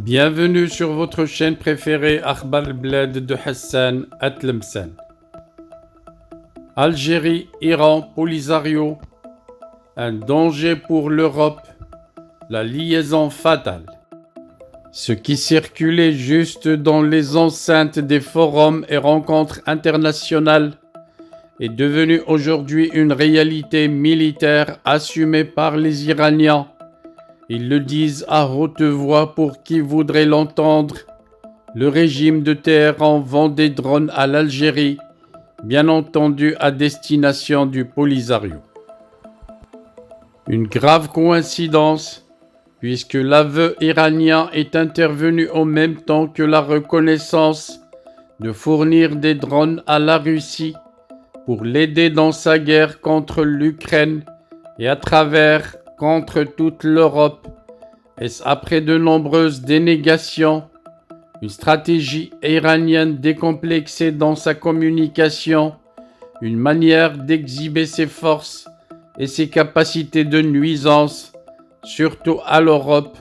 Bienvenue sur votre chaîne préférée Akhbar Bled de Hassan Atlemsen. Algérie, Iran, Polisario, un danger pour l'Europe, la liaison fatale. Ce qui circulait juste dans les enceintes des forums et rencontres internationales est devenu aujourd'hui une réalité militaire assumée par les Iraniens. Ils le disent à haute voix pour qui voudrait l'entendre. Le régime de Téhéran vend des drones à l'Algérie, bien entendu à destination du Polisario. Une grave coïncidence, puisque l'aveu iranien est intervenu en même temps que la reconnaissance de fournir des drones à la Russie pour l'aider dans sa guerre contre l'Ukraine et à travers contre toute l'Europe. Est-ce après de nombreuses dénégations, une stratégie iranienne décomplexée dans sa communication, une manière d'exhiber ses forces et ses capacités de nuisance, surtout à l'Europe,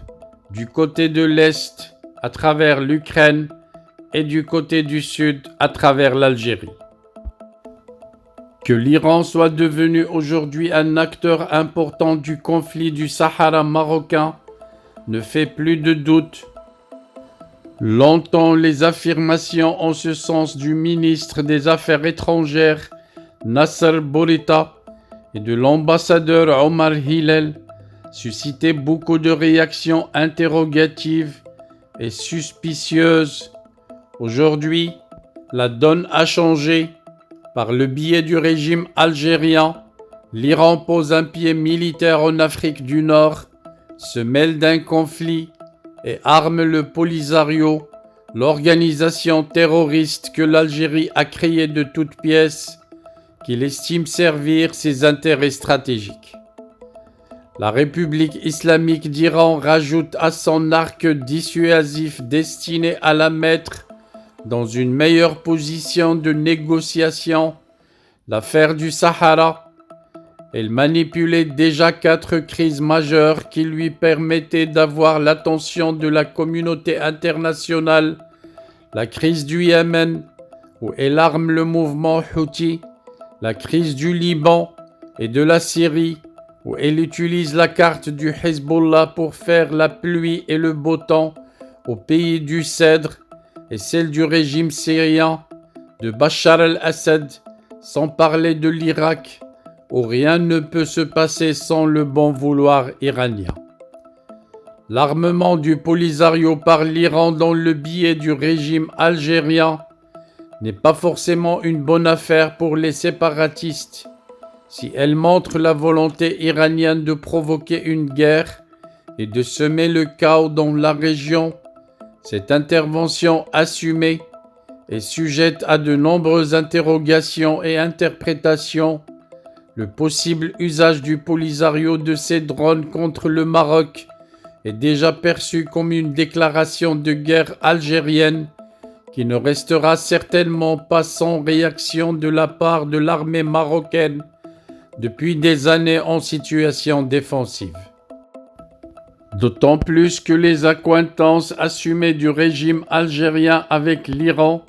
du côté de l'Est à travers l'Ukraine et du côté du Sud à travers l'Algérie? Que l'Iran soit devenu aujourd'hui un acteur important du conflit du Sahara marocain ne fait plus de doute. Longtemps, les affirmations en ce sens du ministre des Affaires étrangères Nasser Bourita et de l'ambassadeur Omar Hillel suscitaient beaucoup de réactions interrogatives et suspicieuses. Aujourd'hui, la donne a changé. Par le biais du régime algérien, l'Iran pose un pied militaire en Afrique du Nord, se mêle d'un conflit et arme le Polisario, l'organisation terroriste que l'Algérie a créée de toutes pièces, qu'il estime servir ses intérêts stratégiques. La République islamique d'Iran rajoute à son arc dissuasif destiné à la mettre dans une meilleure position de négociation l'affaire du Sahara. Elle manipulait déjà 4 crises majeures qui lui permettaient d'avoir l'attention de la communauté internationale. La crise du Yémen, où elle arme le mouvement Houthi, la crise du Liban et de la Syrie, où elle utilise la carte du Hezbollah pour faire la pluie et le beau temps au pays du Cèdre, et celle du régime syrien de Bachar el-Assad, sans parler de l'Irak, où rien ne peut se passer sans le bon vouloir iranien. L'armement du Polisario par l'Iran dans le biais du régime algérien n'est pas forcément une bonne affaire pour les séparatistes. Si elle montre la volonté iranienne de provoquer une guerre et de semer le chaos dans la région, cette intervention assumée est sujette à de nombreuses interrogations et interprétations. Le possible usage du Polisario de ces drones contre le Maroc est déjà perçu comme une déclaration de guerre algérienne qui ne restera certainement pas sans réaction de la part de l'armée marocaine depuis des années en situation défensive. D'autant plus que les accointances assumées du régime algérien avec l'Iran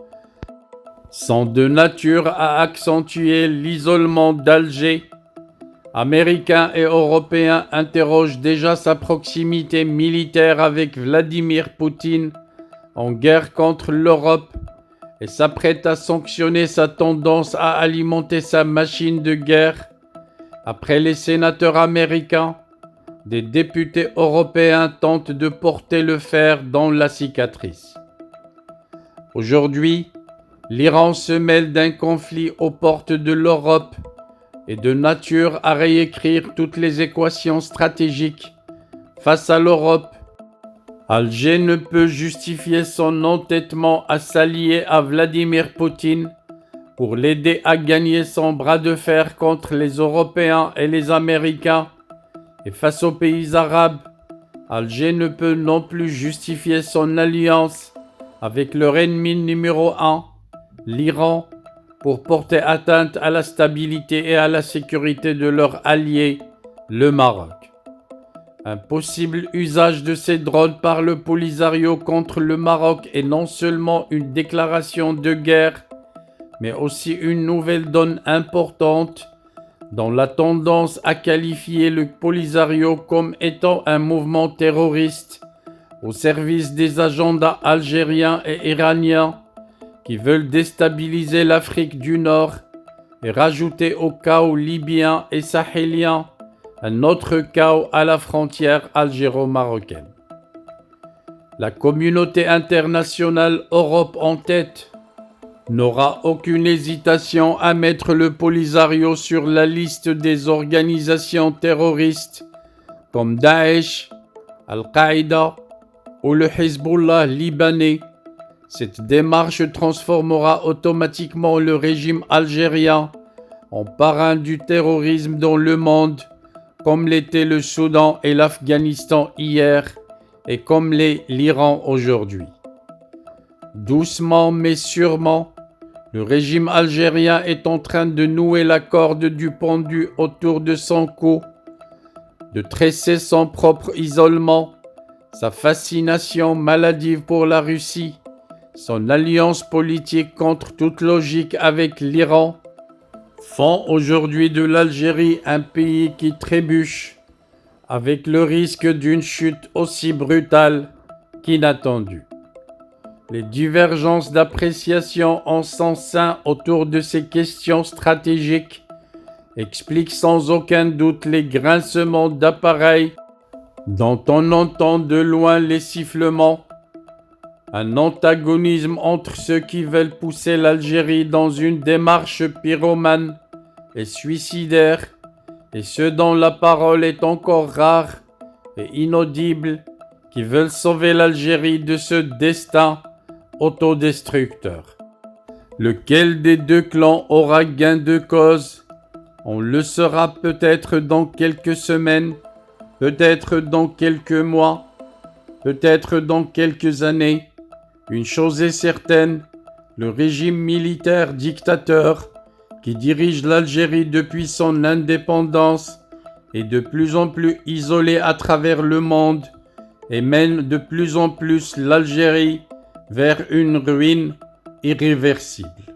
sont de nature à accentuer l'isolement d'Alger. Américains et Européens interrogent déjà sa proximité militaire avec Vladimir Poutine en guerre contre l'Europe et s'apprêtent à sanctionner sa tendance à alimenter sa machine de guerre. Après les sénateurs américains, des députés européens tentent de porter le fer dans la cicatrice. Aujourd'hui, l'Iran se mêle d'un conflit aux portes de l'Europe et de nature à réécrire toutes les équations stratégiques face à l'Europe. Alger ne peut justifier son entêtement à s'allier à Vladimir Poutine pour l'aider à gagner son bras de fer contre les Européens et les Américains. Et face aux pays arabes, Alger ne peut non plus justifier son alliance avec leur ennemi numéro 1, l'Iran, pour porter atteinte à la stabilité et à la sécurité de leur allié, le Maroc. Un possible usage de ces drones par le Polisario contre le Maroc est non seulement une déclaration de guerre, mais aussi une nouvelle donne importante dans la tendance à qualifier le Polisario comme étant un mouvement terroriste au service des agendas algériens et iraniens qui veulent déstabiliser l'Afrique du Nord et rajouter au chaos libyen et sahélien un autre chaos à la frontière algéro-marocaine. La communauté internationale, Europe en tête, n'aura aucune hésitation à mettre le Polisario sur la liste des organisations terroristes comme Daesh, Al-Qaïda ou le Hezbollah libanais. Cette démarche transformera automatiquement le régime algérien en parrain du terrorisme dans le monde, comme l'était le Soudan et l'Afghanistan hier et comme l'est l'Iran aujourd'hui. Doucement mais sûrement, le régime algérien est en train de nouer la corde du pendu autour de son cou, de tresser son propre isolement, sa fascination maladive pour la Russie, son alliance politique contre toute logique avec l'Iran, font aujourd'hui de l'Algérie un pays qui trébuche, avec le risque d'une chute aussi brutale qu'inattendue. Les divergences d'appréciation en son sein autour de ces questions stratégiques expliquent sans aucun doute les grincements d'appareils dont on entend de loin les sifflements, un antagonisme entre ceux qui veulent pousser l'Algérie dans une démarche pyromane et suicidaire et ceux dont la parole est encore rare et inaudible qui veulent sauver l'Algérie de ce destin autodestructeur. Lequel des deux clans aura gain de cause? On le saura peut-être dans quelques semaines, peut-être dans quelques mois, peut-être dans quelques années. Une chose est certaine, le régime militaire dictateur qui dirige l'Algérie depuis son indépendance est de plus en plus isolé à travers le monde et mène de plus en plus l'Algérie vers une ruine irréversible.